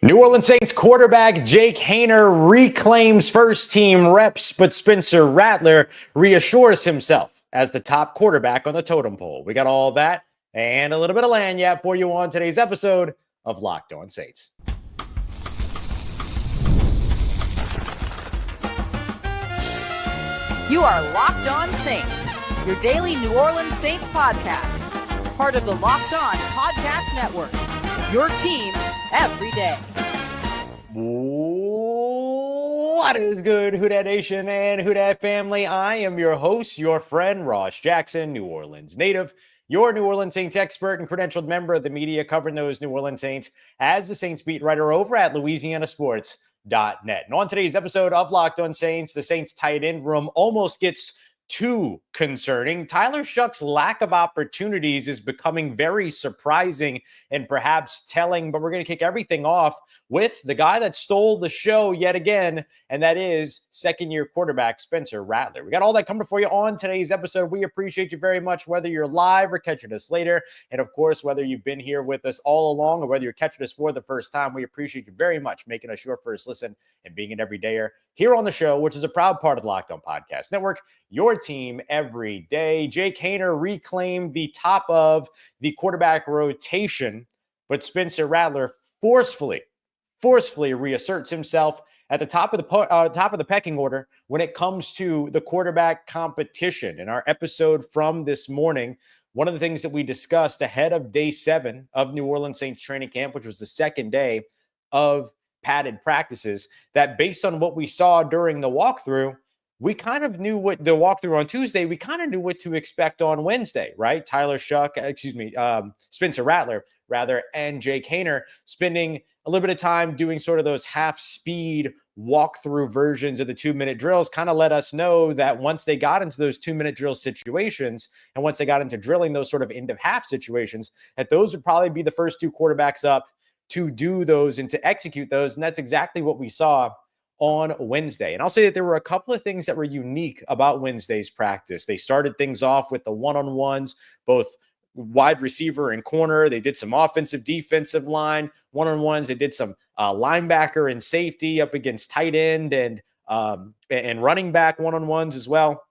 New Orleans Saints quarterback Jake Haener reclaims first-team reps, but Spencer Rattler reassures himself as the top quarterback on the totem pole. We got all that and a little bit of lagniappe for you on today's episode of Locked On Saints. You are Locked On Saints, your daily New Orleans Saints podcast, part of the Locked On Podcast Network, your team every day. What is good, Who Dat Nation and Who Dat family? I am your host, your friend, Ross Jackson, New Orleans native, your New Orleans Saints expert and credentialed member of the media covering those New Orleans Saints as the Saints beat writer over at LouisianaSports.net. And on today's episode of Locked On Saints, the Saints tight end room almost gets too concerning. Tyler Shough's lack of opportunities is becoming very surprising and perhaps telling, but we're going to kick everything off with the guy that stole the show yet again, and that is second-year quarterback Spencer Rattler. We got all that coming for you on today's episode. We appreciate you very much, whether you're live or catching us later, and of course, whether you've been here with us all along or whether you're catching us for the first time, we appreciate you very much making us your first listen and being an everydayer here on the show, which is a proud part of the Locked On Podcast Network, your team every day. Jake Haener reclaimed the top of the quarterback rotation, but Spencer Rattler forcefully reasserts himself at the top of the pecking order when it comes to the quarterback competition. In our episode from this morning, one of the things that we discussed ahead of day 7 of New Orleans Saints training camp, which was the second day of padded practices, that based on what we saw during the walkthrough, we kind of knew what the walkthrough on Tuesday, we kind of knew what to expect on Wednesday, right? Spencer Rattler, and Jake Haener spending a little bit of time doing sort of those half-speed walkthrough versions of the 2-minute drills kind of let us know that once they got into those 2-minute drill situations and once they got into drilling those sort of end-of-half situations, that those would probably be the first two quarterbacks up to do those and to execute those. And that's exactly what we saw on Wednesday. And I'll say that there were a couple of things that were unique about Wednesday's practice. They started things off with the one-on-ones, both wide receiver and corner. They did some offensive, defensive line one-on-ones. They did some linebacker and safety up against tight end and running back one-on-ones as well.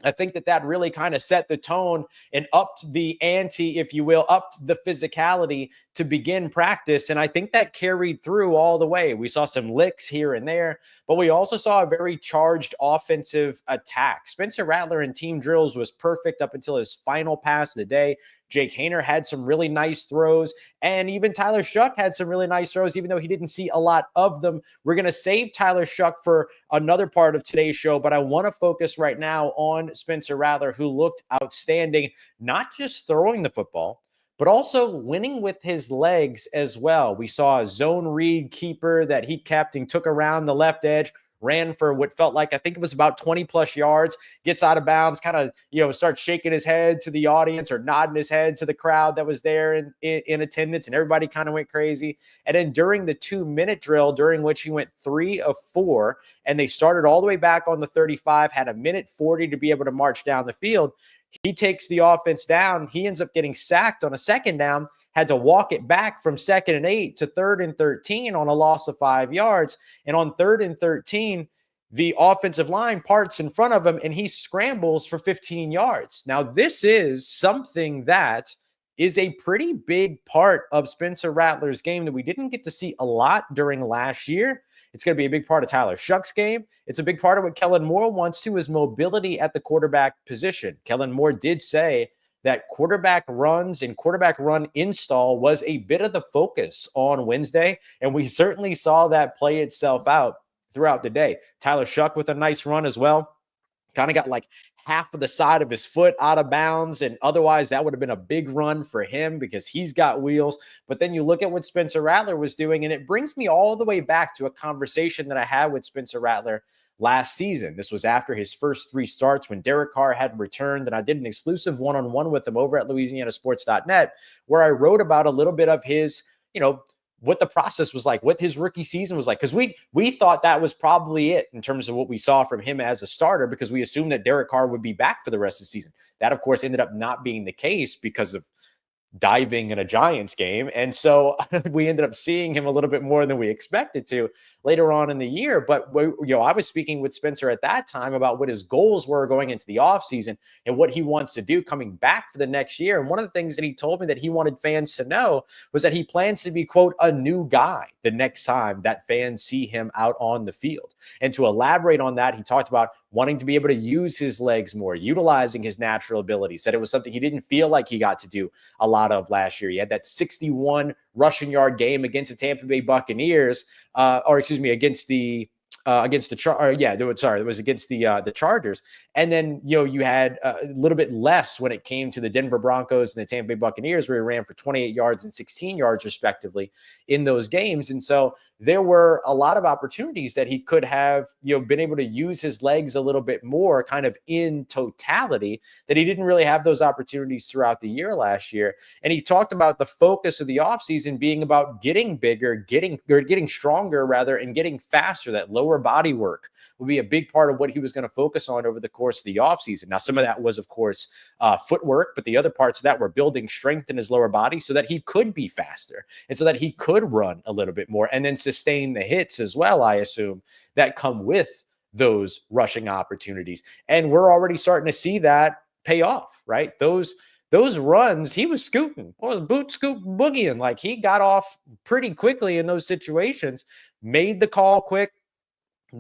I think that really kind of set the tone and upped the ante, if you will, upped the physicality to begin practice. And I think that carried through all the way. We saw some licks here and there, but we also saw a very charged offensive attack. Spencer Rattler in team drills was perfect up until his final pass of the day. Jake Haener had some really nice throws, and even Tyler Shough had some really nice throws, even though he didn't see a lot of them. We're going to save Tyler Shough for another part of today's show, but I want to focus right now on Spencer Rattler, who looked outstanding, not just throwing the football, but also winning with his legs as well. We saw a zone read keeper that he kept and took around the left edge, ran for what felt like, I think it was about 20 plus yards, gets out of bounds, kind of, starts shaking his head to the audience or nodding his head to the crowd that was there in attendance, and everybody kind of went crazy. And then during the 2-minute drill, during which he went 3 of 4, and they started all the way back on the 35, had a minute 40 to be able to march down the field. He takes the offense down. He ends up getting sacked on a second down, had to walk it back from 2nd and 8 to 3rd and 13 on a loss of 5 yards. And on 3rd and 13, the offensive line parts in front of him and he scrambles for 15 yards. Now, this is something that is a pretty big part of Spencer Rattler's game that we didn't get to see a lot during last year. It's going to be a big part of Tyler Shough's game. It's a big part of what Kellen Moore wants to, is mobility at the quarterback position. Kellen Moore did say that quarterback runs and quarterback run install was a bit of the focus on Wednesday, and we certainly saw that play itself out throughout the day. Tyler Shough with a nice run as well. Kind of got like half of the side of his foot out of bounds, and otherwise that would have been a big run for him because he's got wheels. But then you look at what Spencer Rattler was doing, and it brings me all the way back to a conversation that I had with Spencer Rattler last season. This was after his first 3 starts when Derek Carr had returned, and I did an exclusive one-on-one with him over at LouisianaSports.net, where I wrote about a little bit of his, what the process was like, what his rookie season was like. Because we thought that was probably it in terms of what we saw from him as a starter, because we assumed that Derek Carr would be back for the rest of the season. That, of course, ended up not being the case because of diving in a Giants game. And so we ended up seeing him a little bit more than we expected to later on in the year. But I was speaking with Spencer at that time about what his goals were going into the offseason and what he wants to do coming back for the next year. And one of the things that he told me that he wanted fans to know was that he plans to be, quote, a new guy the next time that fans see him out on the field. And to elaborate on that, he talked about wanting to be able to use his legs more, utilizing his natural abilities. Said it was something he didn't feel like he got to do a lot of last year. He had that 61 rushing yard game against the Tampa Bay Buccaneers, against the Chargers. And then, you had a little bit less when it came to the Denver Broncos and the Tampa Bay Buccaneers, where he ran for 28 yards and 16 yards respectively in those games. And so there were a lot of opportunities that he could have, been able to use his legs a little bit more kind of in totality, that he didn't really have those opportunities throughout the year last year. And he talked about the focus of the offseason being about getting bigger, getting stronger rather, and getting faster. That lower body work would be a big part of what he was going to focus on over the course of the offseason. Now, some of that was, of course, footwork, but the other parts of that were building strength in his lower body so that he could be faster and so that he could run a little bit more and then sustain the hits as well, I assume, that come with those rushing opportunities. And we're already starting to see that pay off, right? Those runs, he was scooting. What was boot scoop boogieing? Like, he got off pretty quickly in those situations, made the call quick,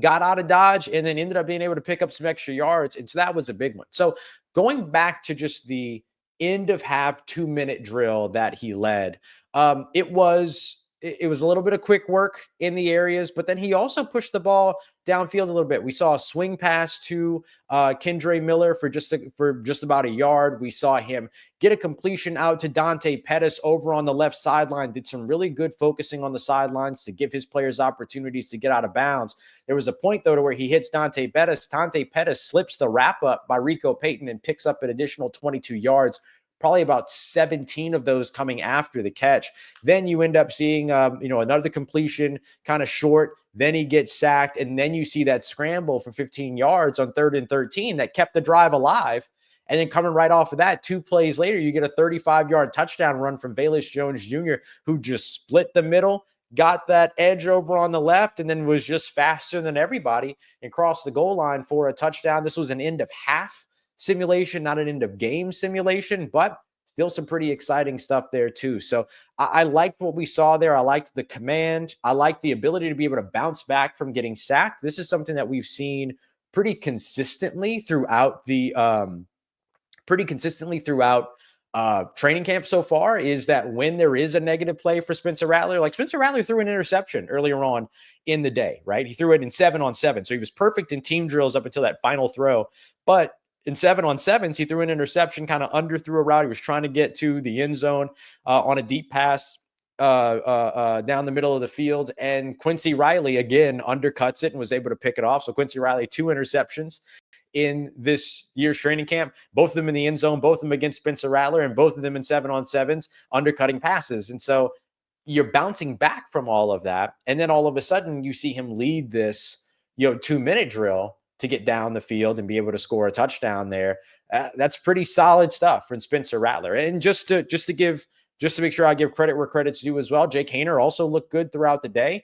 got out of dodge, and then ended up being able to pick up some extra yards. And so that was a big one. So going back to just the end of half 2-minute drill that he led, it was a little bit of quick work in the areas, but then he also pushed the ball downfield a little bit. We saw a swing pass to Kendre Miller for just about a yard. We saw him get a completion out to Dante Pettis over on the left sideline, did some really good focusing on the sidelines to give his players opportunities to get out of bounds. There was a point, though, to where he hits Dante Pettis. Dante Pettis slips the wrap up by Rico Payton and picks up an additional 22 yards. Probably about 17 of those coming after the catch. Then you end up seeing, another completion kind of short. Then he gets sacked. And then you see that scramble for 15 yards on 3rd and 13 that kept the drive alive. And then coming right off of that, 2 plays later, you get a 35-yard touchdown run from Velus Jones Jr., who just split the middle, got that edge over on the left, and then was just faster than everybody and crossed the goal line for a touchdown. This was an end of half simulation, not an end of game simulation, but still some pretty exciting stuff there too. So I liked what we saw there. I liked the command. I liked the ability to be able to bounce back from getting sacked. This is something that we've seen pretty consistently throughout training camp so far, is that when there is a negative play for Spencer Rattler, like Spencer Rattler threw an interception earlier on in the day, right? He threw it in 7-on-7. So he was perfect in team drills up until that final throw. But in 7-on-7s, he threw an interception, kind of underthrew a route. He was trying to get to the end zone on a deep pass down the middle of the field. And Quincy Riley, again, undercuts it and was able to pick it off. So Quincy Riley, 2 interceptions in this year's training camp, both of them in the end zone, both of them against Spencer Rattler, and both of them in 7-on-7s, undercutting passes. And so you're bouncing back from all of that. And then all of a sudden you see him lead this, 2-minute drill to get down the field and be able to score a touchdown there. That's pretty solid stuff from Spencer Rattler. And just to make sure I give credit where credit's due as well, Jake Haener also looked good throughout the day.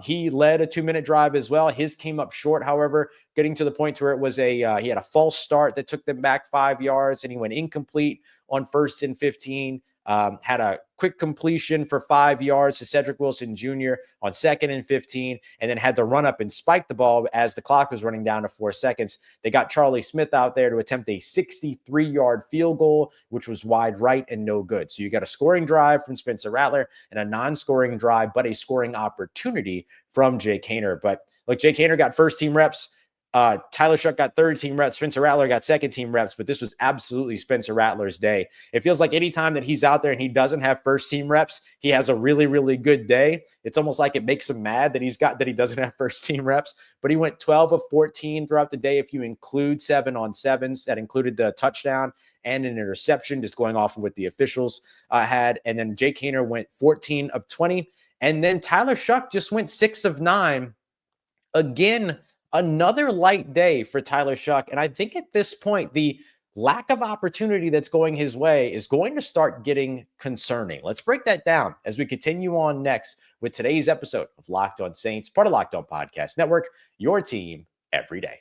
He led a 2-minute drive as well. His came up short, however, getting to the point where it was he had a false start that took them back 5 yards, and he went incomplete on 1st and 15. Had a quick completion for 5 yards to Cedric Wilson Jr. on 2nd and 15, and then had to run up and spike the ball as the clock was running down to 4 seconds. They got Charlie Smith out there to attempt a 63-yard field goal, which was wide right and no good. So you got a scoring drive from Spencer Rattler and a non-scoring drive, but a scoring opportunity from Jake Haener. But look, Jake Haener got first-team reps. Tyler Shough got 3rd-team reps. Spencer Rattler got 2nd-team reps, but this was absolutely Spencer Rattler's day. It feels like anytime that he's out there and he doesn't have first-team reps, he has a really, really good day. It's almost like it makes him mad that he doesn't have first-team reps, but he went 12 of 14 throughout the day if you include 7-on-7s. That included the touchdown and an interception, just going off of what the officials had. And then Jake Haener went 14 of 20. And then Tyler Shough just went 6 of 9. Again, another light day for Tyler Shough. And I think at this point, the lack of opportunity that's going his way is going to start getting concerning. Let's break that down as we continue on next with today's episode of Locked On Saints, part of Locked On Podcast Network, your team every day.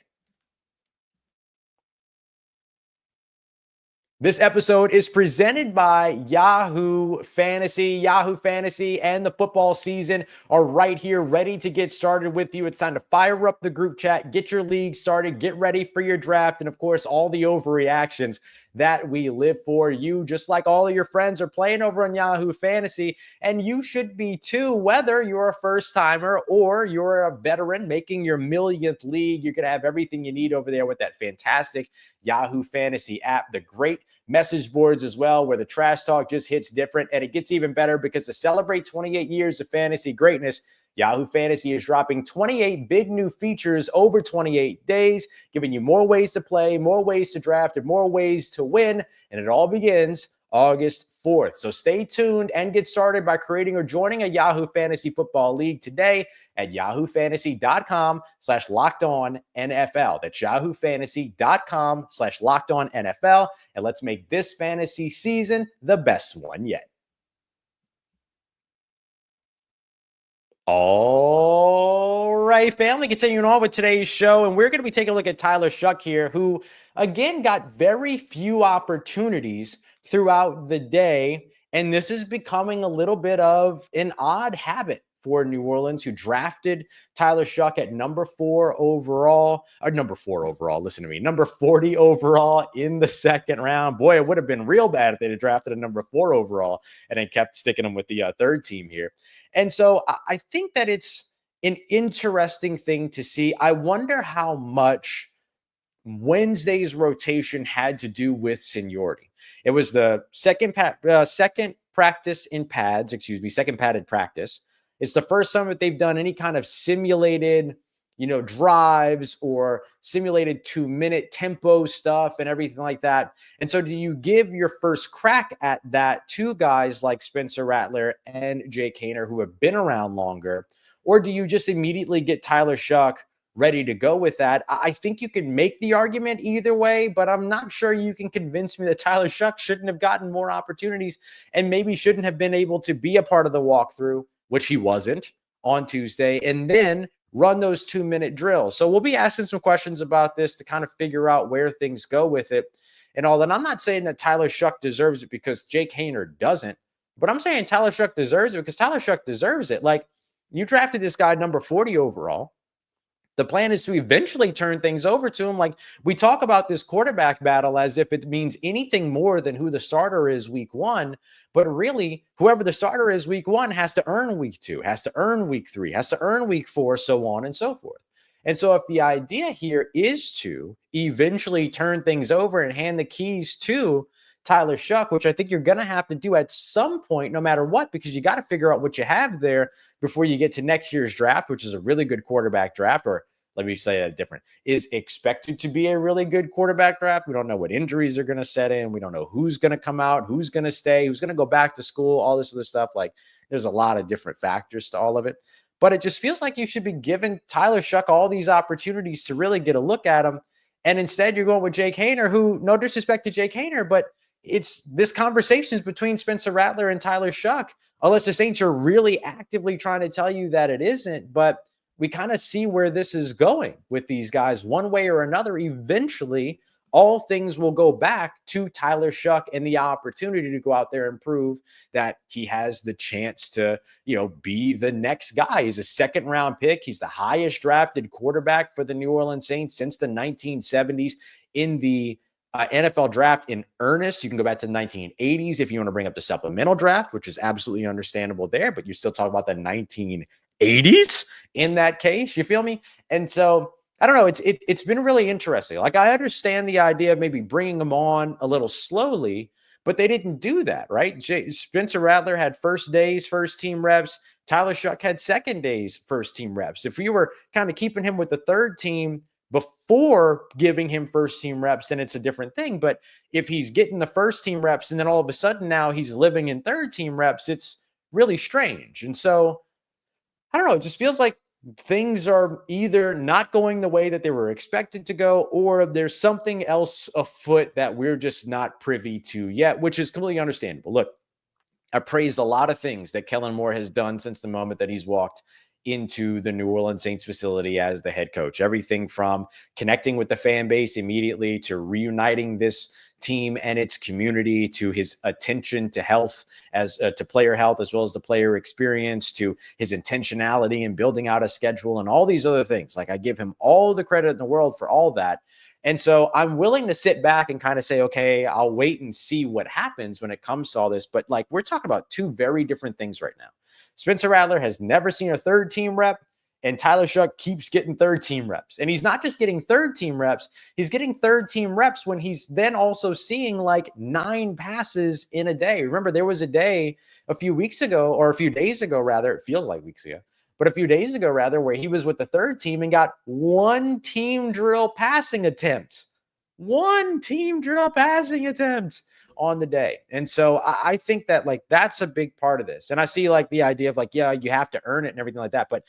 This episode is presented by Yahoo Fantasy. Yahoo Fantasy and the football season are right here, ready to get started with you. It's time to fire up the group chat, get your league started, get ready for your draft, and of course, all the overreactions that we live for. You, just like all of your friends, are playing over on Yahoo Fantasy, and you should be too, whether you're a first-timer or you're a veteran making your millionth league. You're going to have everything you need over there with that fantastic Yahoo Fantasy app. The great message boards as well, where the trash talk just hits different, and it gets even better because to celebrate 28 years of fantasy greatness, Yahoo Fantasy is dropping 28 big new features over 28 days, giving you more ways to play, more ways to draft, and more ways to win. And it all begins August 4th. So stay tuned and get started by creating or joining a Yahoo Fantasy Football League today at yahoofantasy.com/lockedonnfl. That's yahoofantasy.com/lockedonnfl. And let's make this fantasy season the best one yet. All right, family, continuing on with today's show, and we're going to be taking a look at Tyler Shough here, who, again, got very few opportunities throughout the day, and this is becoming a little bit of an odd habit for New Orleans, who drafted Tyler Shough at number 40 overall, number 40 overall in the second round. Boy, it would have been real bad if they'd have drafted a number 4 overall and then kept sticking him with the third team here. And so I think that it's an interesting thing to see. I wonder how much Wednesday's rotation had to do with seniority. It was the second practice in pads, second padded practice. It's the first time that they've done any kind of simulated, drives or simulated 2-minute tempo stuff and everything like that. And so do you give your first crack at that to guys like Spencer Rattler and Jake Haener, who have been around longer, or do you just immediately get Tyler Shough ready to go with that? I think you can make the argument either way, but I'm not sure you can convince me that Tyler Shough shouldn't have gotten more opportunities and maybe shouldn't have been able to be a part of the walkthrough, which he wasn't on Tuesday, and then run those 2-minute drills. So we'll be asking some questions about this to kind of figure out where things go with it and all that. I'm not saying that Tyler Shough deserves it because Jake Haener doesn't, but I'm saying Tyler Shough deserves it because Tyler Shough deserves it. Like, you drafted this guy number 40 overall. The plan is to eventually turn things over to him. Like, we talk about this quarterback battle as if it means anything more than who the starter is week 1. But really, whoever the starter is week 1 has to earn week 2, has to earn week 3, has to earn week 4, so on and so forth. And so if the idea here is to eventually turn things over and hand the keys to Tyler Shough, which I think you're going to have to do at some point, no matter what, because you got to figure out what you have there before you get to next year's draft, which is a really good quarterback draft, or let me say that different, is expected to be a really good quarterback draft. We don't know what injuries are going to set in. We don't know who's going to come out, who's going to stay, who's going to go back to school, all this other stuff. Like, there's a lot of different factors to all of it. But it just feels like you should be giving Tyler Shough all these opportunities to really get a look at him. And instead, you're going with Jake Haener, who, no disrespect to Jake Haener, but it's this conversation between Spencer Rattler and Tyler Shough, unless the Saints are really actively trying to tell you that it isn't. But we kind of see where this is going with these guys one way or another. Eventually, all things will go back to Tyler Shough and the opportunity to go out there and prove that he has the chance to, be the next guy. He's a second-round pick. He's the highest drafted quarterback for the New Orleans Saints since the 1970s in the NFL draft in earnest. You can go back to the 1980s if you want to bring up the supplemental draft, which is absolutely understandable there, but you still talk about the 1980s in that case. You feel me? And so I don't know. It's been really interesting. Like, I understand the idea of maybe bringing them on a little slowly, but they didn't do that, right? Spencer Rattler had first day's first team reps. Tyler Shough had second day's first team reps. If we were kind of keeping him with the third team before giving him first team reps, then it's a different thing. But if he's getting the first team reps and then all of a sudden now he's living in third team reps, it's really strange. And so I don't know. It just feels like things are either not going the way that they were expected to go, or there's something else afoot that we're just not privy to yet, which is completely understandable. Look, I praised a lot of things that Kellen Moore has done since the moment that he's walked into the New Orleans Saints facility as the head coach. Everything from connecting with the fan base immediately to reuniting this team and its community, to his attention to health, as to player health, as well as the player experience, to his intentionality in building out a schedule and all these other things. Like, I give him all the credit in the world for all that. And so I'm willing to sit back and kind of say, okay, I'll wait and see what happens when it comes to all this. But like, we're talking about two very different things right now. Spencer Rattler has never seen a third team rep, and Tyler Shough keeps getting third team reps. And he's not just getting third team reps, he's getting third team reps when he's then also seeing like 9 passes in a day. Remember, there was a day a few weeks ago, or a few days ago, rather, it feels like weeks ago, but a few days ago, rather, where he was with the third team and got 1 team drill passing attempt. 1 team drill passing attempt on the day. And so I think that like that's a big part of this. And I see like the idea of like, yeah, you have to earn it and everything like that. But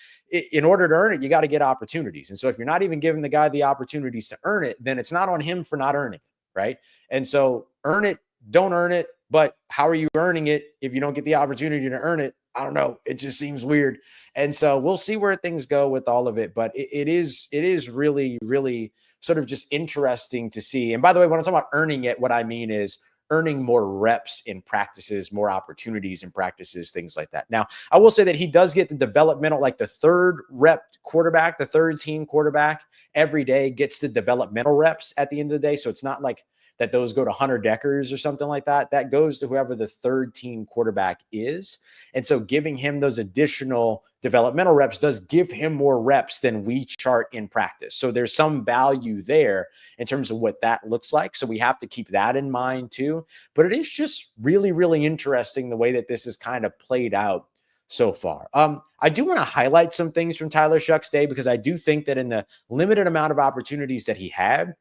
in order to earn it, you got to get opportunities. And so if you're not even giving the guy the opportunities to earn it, then it's not on him for not earning it. Right. And so earn it, don't earn it. But how are you earning it if you don't get the opportunity to earn it? I don't know. It just seems weird. And so we'll see where things go with all of it. But it is really, really sort of just interesting to see. And by the way, when I'm talking about earning it, what I mean is earning more reps in practices, more opportunities in practices, things like that. Now, I will say that he does get the developmental, like the third rep quarterback, the third team quarterback every day gets the developmental reps at the end of the day. So it's not like that those go to Hunter Deckers or something like that. That goes to whoever the third team quarterback is. And so giving him those additional developmental reps does give him more reps than we chart in practice. So there's some value there in terms of what that looks like. So we have to keep that in mind too. But it is just really, really interesting the way that this has kind of played out so far. I do want to highlight some things from Tyler Shough's day, because I do think that in the limited amount of opportunities that he had,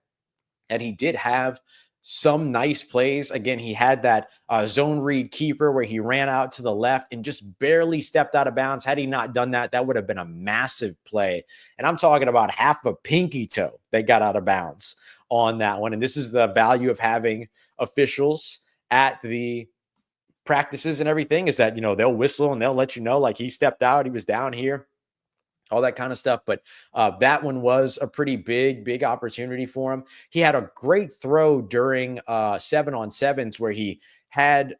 and he did have some nice plays. Again, he had that zone read keeper where he ran out to the left and just barely stepped out of bounds. Had he not done that, that would have been a massive play. And I'm talking about half a pinky toe that got out of bounds on that one. And this is the value of having officials at the practices and everything, is that, you know, they'll whistle and they'll let you know, like, he stepped out, he was down here, all that kind of stuff. But that one was a pretty big opportunity for him. He had a great throw during 7-on-7s where he had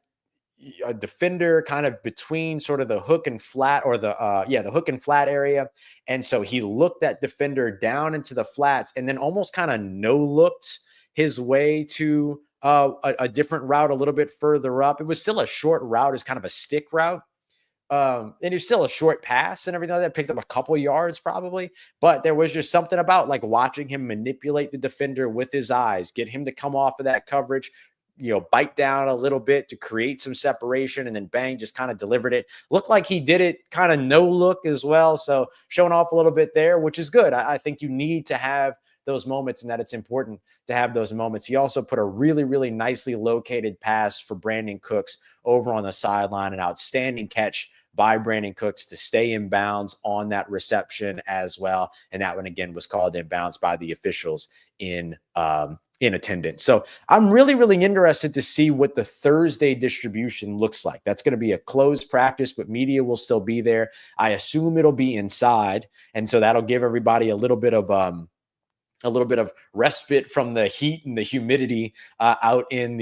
a defender kind of between sort of the hook and flat, or the hook and flat area. And so he looked that defender down into the flats and then almost kind of no-looked his way to a different route a little bit further up. It was still a short route, as kind of a stick route. And it was still a short pass and everything like that. Picked up a couple yards probably, but there was just something about like watching him manipulate the defender with his eyes, get him to come off of that coverage, you know, bite down a little bit to create some separation, and then bang, just kind of delivered it. Looked like he did it kind of no look as well. So showing off a little bit there, which is good. I think you need to have those moments, and that it's important to have those moments. He also put a really, really nicely located pass for Brandon Cooks over on the sideline, an outstanding catch by Brandon Cooks to stay in bounds on that reception as well. And that one again was called in bounds by the officials in attendance. So I'm really, really interested to see what the Thursday distribution looks like. That's going to be a closed practice, but media will still be there. I assume it'll be inside. And so that'll give everybody a little bit of respite from the heat and the humidity out on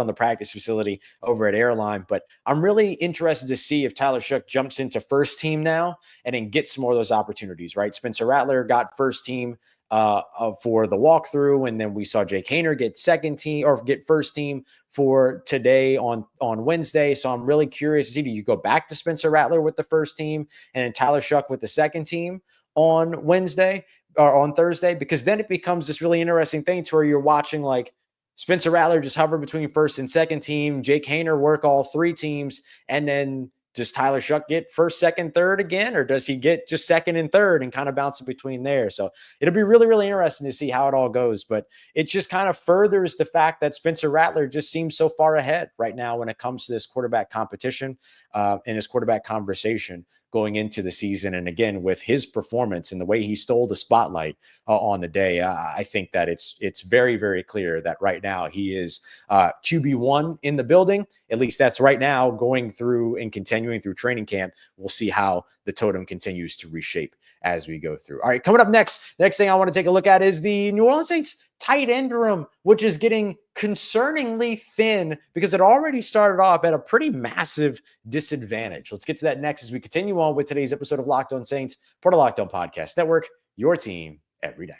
the practice facility over at Airline. But I'm really interested to see if Tyler Shough jumps into first team now and then gets some more of those opportunities, right? Spencer Rattler got first team for the walkthrough, and then we saw Jake Haener get second team, or get first team for today on Wednesday. So I'm really curious to see, do you go back to Spencer Rattler with the first team and then Tyler Shough with the second team on Wednesday or on Thursday? Because then it becomes this really interesting thing to where you're watching like Spencer Rattler just hover between first and second team, Jake Haener work all 3 teams, and then does Tyler Shough get first, second, third again, or does he get just second and third and kind of bounce in between there? So it'll be really, really interesting to see how it all goes. But it just kind of furthers the fact that Spencer Rattler just seems so far ahead right now when it comes to this quarterback competition and his quarterback conversation going into the season. And again, with his performance and the way he stole the spotlight on the day, I think that it's very, very clear that right now he is QB1 in the building. At least that's right now, going through and continuing through training camp. We'll see how the totem continues to reshape as we go through. All right, coming up next thing I want to take a look at is the New Orleans Saints tight end room, which is getting concerningly thin because it already started off at a pretty massive disadvantage. Let's get to that next as we continue on with today's episode of Locked On Saints, part of Locked On Podcast Network, your team every day.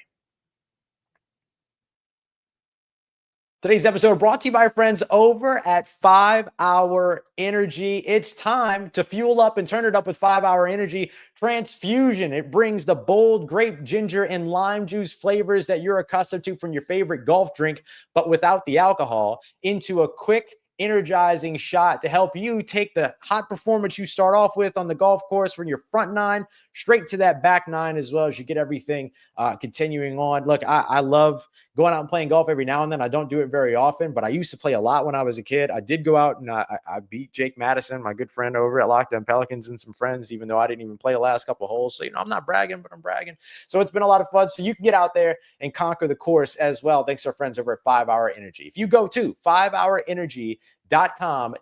Today's episode brought to you by our friends over at 5 Hour Energy. It's time to fuel up and turn it up with 5 Hour Energy Transfusion. It brings the bold grape, ginger, and lime juice flavors that you're accustomed to from your favorite golf drink, but without the alcohol, into a quick, energizing shot to help you take the hot performance you start off with on the golf course from your front nine straight to that back nine, as well as you get everything continuing on. Look, I love going out and playing golf every now and then. I don't do it very often, but I used to play a lot when I was a kid. I did go out and I beat Jake Madison, my good friend over at Locked On Pelicans, and some friends, even though I didn't even play the last couple of holes. So, I'm not bragging, but I'm bragging. So it's been a lot of fun. So you can get out there and conquer the course as well, thanks to our friends over at 5 Hour Energy. If you go to 5hourenergy.com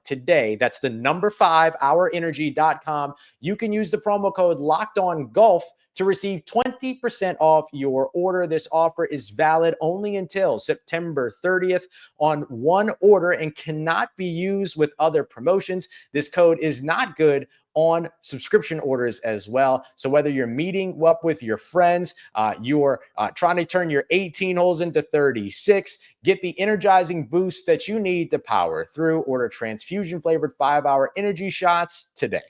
today, that's the number 5hourenergy.com, you can use the promo code LOCKEDONGOLF to receive 20% off your order. This offer is valid only until September 30th on one order and cannot be used with other promotions. This code is not good on subscription orders as well. So whether you're meeting up with your friends, you're trying to turn your 18 holes into 36, get the energizing boost that you need to power through. Order transfusion flavored 5 Hour Energy shots today.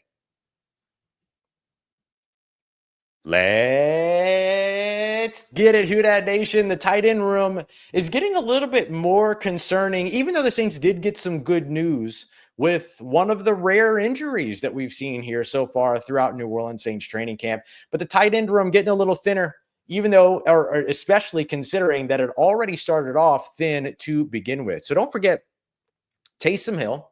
Let's get it, Who Dat Nation. The tight end room is getting a little bit more concerning, even though the Saints did get some good news with one of the rare injuries that we've seen here so far throughout New Orleans Saints training camp. But the tight end room getting a little thinner, even though, or especially considering that it already started off thin to begin with. So don't forget, Taysom Hill,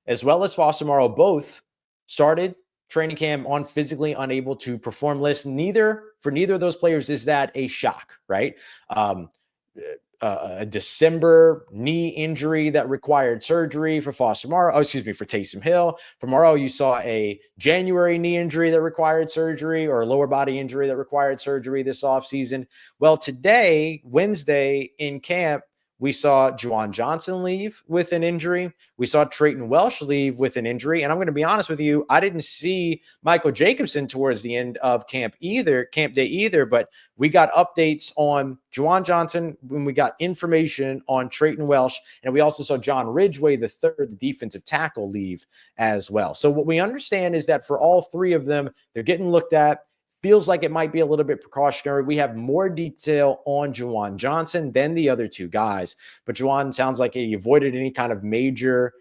as well as Foster Moreau, both started training camp on physically unable to perform list. For neither of those players is that a shock, right? A December knee injury that required surgery for for Taysom Hill. For Moreau, you saw a January knee injury that required surgery, or a lower body injury that required surgery this offseason. Well, today, Wednesday in camp, we saw Juwan Johnson leave with an injury. We saw Trayton Welsh leave with an injury. And I'm going to be honest with you, I didn't see Michael Jacobson towards the end of camp day either, but we got updates on Juwan Johnson when we got information on Trayton Welsh. And we also saw John Ridgeway, the defensive tackle, leave as well. So what we understand is that for all three of them, they're getting looked at. Feels like it might be a little bit precautionary. We have more detail on Juwan Johnson than the other two guys, but Juwan sounds like he avoided any kind of major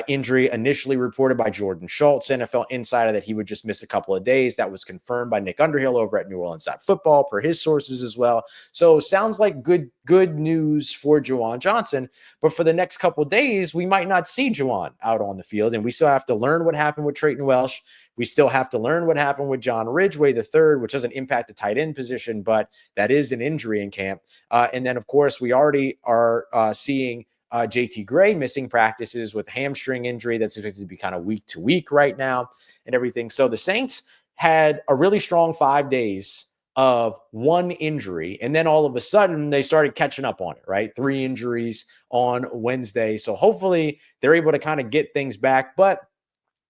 injury initially reported by Jordan Schultz, NFL insider, that he would just miss a couple of days. That was confirmed by Nick Underhill over at New Orleans Football, per his sources as well. So sounds like good news for Juwan Johnson. But for the next couple of days, we might not see Juwan out on the field, and we still have to learn what happened with Trayton Welsh. We still have to learn what happened with John Ridgeway III, which doesn't impact the tight end position, but that is an injury in camp. And then, of course, we already are seeing JT Gray missing practices with hamstring injury that's expected to be kind of week to week right now and everything. So the Saints had a really strong 5 days of one injury, and then all of a sudden they started catching up on it, right? 3 injuries on Wednesday. So hopefully they're able to kind of get things back. But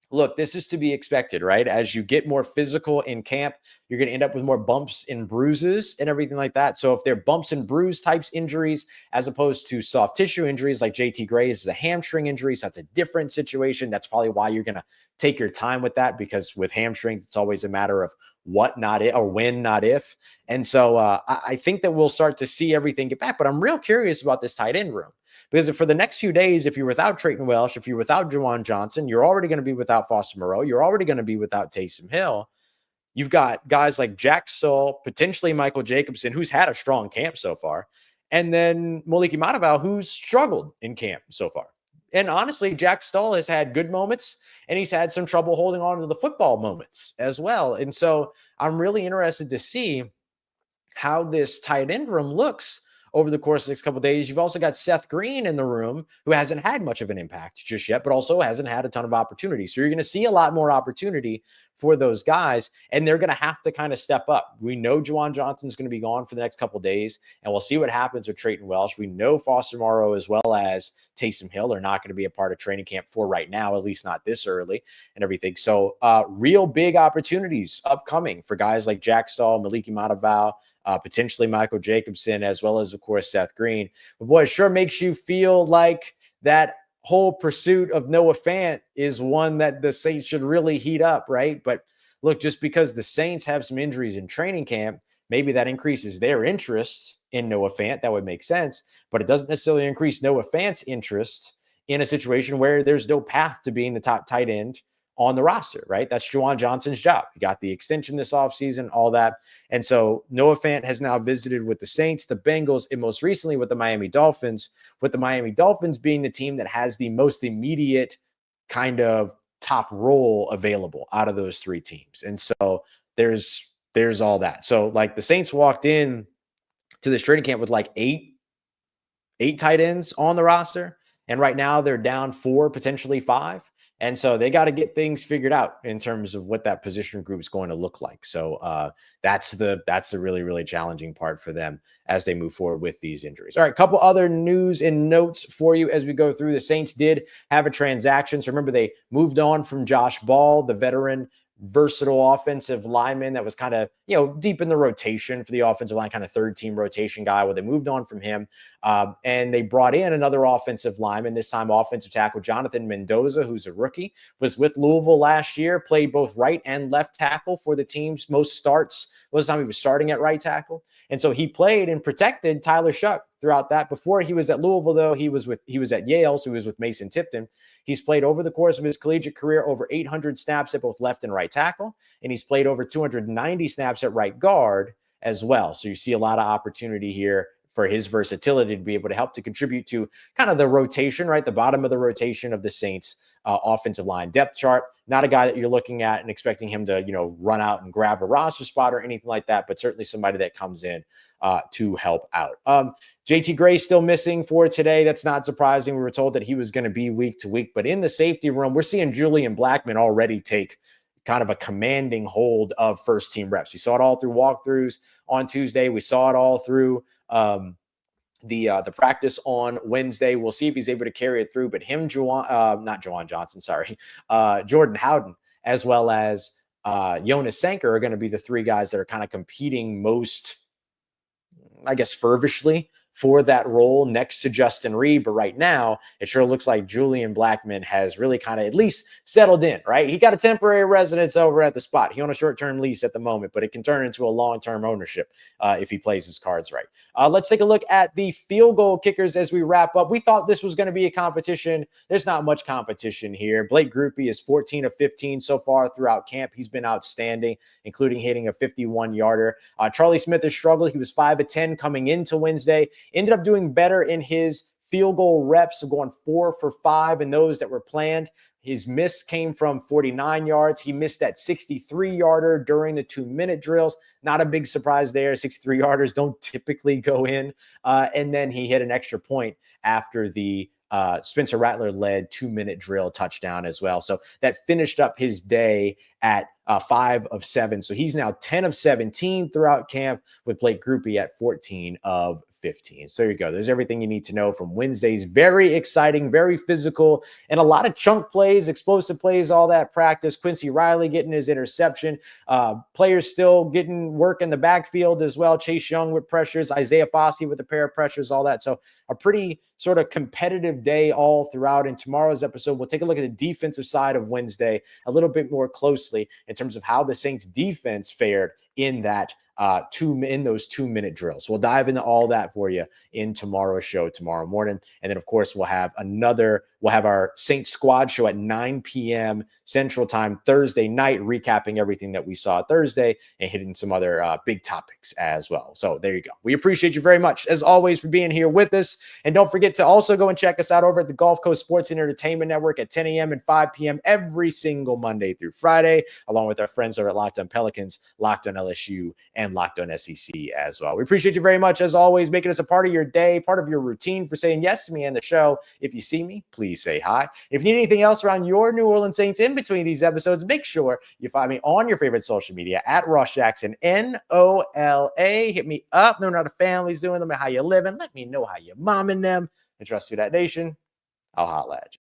look, this is to be expected, right? As you get more physical in camp, you're going to end up with more bumps and bruises and everything like that. So if they're bumps and bruise types injuries, as opposed to soft tissue injuries like JT Gray's is a hamstring injury, so that's a different situation. That's probably why you're going to take your time with that, because with hamstrings, it's always a matter of what, not it, or when, not if. And so I think that we'll start to see everything get back. But I'm real curious about this tight end room. Because for the next few days, if you're without Trayton Welsh, if you're without Juwan Johnson, you're already going to be without Foster Moreau. You're already going to be without Taysom Hill. You've got guys like Jack Stoll, potentially Michael Jacobson, who's had a strong camp so far, and then Moliki Mataval, who's struggled in camp so far. And honestly, Jack Stoll has had good moments and he's had some trouble holding on to the football moments as well. And so I'm really interested to see how this tight end room looks over the course of the next couple of days. You've also got Seth Green in the room, who hasn't had much of an impact just yet, but also hasn't had a ton of opportunity. So you're going to see a lot more opportunity for those guys, and they're going to have to kind of step up. We know Juwan Johnson's going to be gone for the next couple of days, and we'll see what happens with Trayton Welsh. We know Foster Morrow as well as Taysom Hill are not going to be a part of training camp for right now, at least not this early and everything. So real big opportunities upcoming for guys like Jack Stoll, Maliki Mataval, potentially Michael Jacobson, as well as, of course, Seth Green. But boy, it sure makes you feel like that whole pursuit of Noah Fant is one that the Saints should really heat up, right? But look, just because the Saints have some injuries in training camp, maybe that increases their interest in Noah Fant. That would make sense, but it doesn't necessarily increase Noah Fant's interest in a situation where there's no path to being the top tight end on the roster, right? That's Juwan Johnson's job. He got the extension this offseason, all that. And so Noah Fant has now visited with the Saints, the Bengals, and most recently with the Miami Dolphins, with the Miami Dolphins being the team that has the most immediate kind of top role available out of those three teams. And so there's all that. So like the Saints walked in to this training camp with like eight tight ends on the roster. And right now they're down 4, potentially 5. And so they got to get things figured out in terms of what that position group is going to look like. So that's the really, really challenging part for them as they move forward with these injuries. All right, a couple other news and notes for you as we go through. The Saints did have a transaction. So remember, they moved on from Josh Ball, the veteran versatile offensive lineman that was kind of, deep in the rotation for the offensive line, kind of third team rotation guy. Well, they moved on from him and they brought in another offensive lineman, this time offensive tackle Jonathan Mendoza, who's a rookie, was with Louisville last year, played both right and left tackle for the team's most starts. Was the time he was starting at right tackle. And so he played and protected Tyler Shough throughout that. Before he was at Louisville, though, he was at Yale, so he was with Mason Tipton. He's played over the course of his collegiate career over 800 snaps at both left and right tackle, and he's played over 290 snaps at right guard as well. So you see a lot of opportunity here for his versatility to be able to help to contribute to kind of the rotation, right? The bottom of the rotation of the Saints offensive line depth chart. Not a guy that you're looking at and expecting him to, run out and grab a roster spot or anything like that, but certainly somebody that comes in to help out. JT Gray still missing for today. That's not surprising. We were told that he was going to be week to week, but in the safety room, we're seeing Julian Blackmon already take kind of a commanding hold of first team reps. We saw it all through walkthroughs on Tuesday. We saw it all through the practice on Wednesday. We'll see if he's able to carry it through, but him, Jordan Howden, as well as Jonas Sanker are going to be the three guys that are kind of competing most, I guess, fervishly for that role next to Justin Reed. But right now, it sure looks like Julian Blackmon has really kind of at least settled in, right? He got a temporary residence over at the spot. He on a short-term lease at the moment, but it can turn into a long-term ownership if he plays his cards right. Let's take a look at the field goal kickers as we wrap up. We thought this was going to be a competition. There's not much competition here. Blake Grupe is 14 of 15 so far throughout camp. He's been outstanding, including hitting a 51-yarder. Charlie Smith has struggled. He was 5 of 10 coming into Wednesday. Ended up doing better in his field goal reps, so going 4 for 5 in those that were planned. His miss came from 49 yards. He missed that 63-yarder during the 2-minute drills. Not a big surprise there. 63-yarders don't typically go in. And then he hit an extra point after the Spencer Rattler led 2-minute drill touchdown as well. So that finished up his day at 5 of 7. So he's now 10 of 17 throughout camp, with Blake Grupe at 14 of 15. So there you go. There's everything you need to know from Wednesday's very exciting, very physical, and a lot of chunk plays, explosive plays, all that practice. Quincy Riley getting his interception. Players still getting work in the backfield as well. Chase Young with pressures. Isaiah Foskey with a pair of pressures, all that. So a pretty sort of competitive day all throughout. In tomorrow's episode, we'll take a look at the defensive side of Wednesday a little bit more closely in terms of how the Saints defense fared in that in those 2-minute drills. We'll dive into all that for you in tomorrow's show tomorrow morning. And then of course we'll have our Saints squad show at 9 p.m. Central Time Thursday night, recapping everything that we saw Thursday and hitting some other big topics as well. So there you go. We appreciate you very much as always for being here with us. And don't forget to also go and check us out over at the Gulf Coast Sports and Entertainment Network at 10 a.m. and 5 p.m. every single Monday through Friday, along with our friends over at Locked On Pelicans, Locked On LSU, and Locked On SEC as well. We appreciate you very much as always, making us a part of your day, part of your routine, for saying yes to me and the show. If you see me, please say hi. If you need anything else around your New Orleans Saints in between these episodes, make sure you find me on your favorite social media at Ross Jackson, NOLA. Hit me up. Know how the family's doing. Let me know how you living. Let me know how you momming them. And trust Who Dat Nation. I'll holla at you.